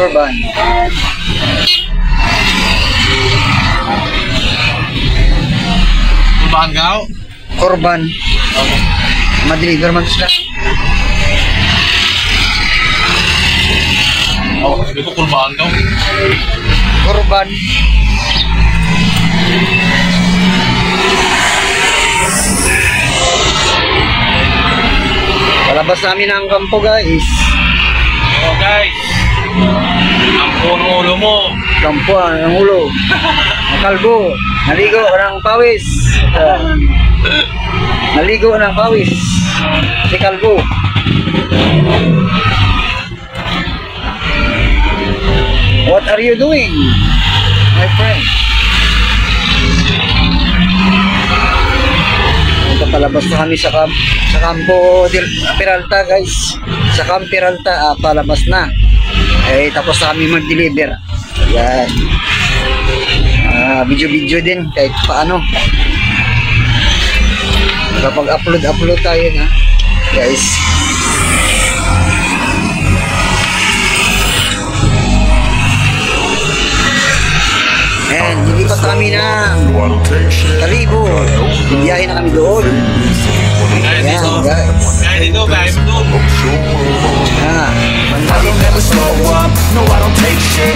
Corban. Banggaw? Corban. Madeliver man sila. Oh, hindi ko Banggaw. Corban. Palabas namin ang kampo guys. Oh guys, ang puno ulo mo. Kampo ang ulo. Makalbo. Naligo ng pawis. Naligo ng pawis. Si kalbo. What are you doing, my friend? Palabas na kami sa Campo Peralta guys. Sa Campo Peralta palabas na. Tapos na kami mag-deliver. Ayan. Video-video din kahit paano. Kapag-upload tayo na guys. And dilipat kami ng Kalibo. Biyahe na kami doon. Ayan guys. Dito, guys, doon. Ah, I don't ever slow up, no I don't take shit.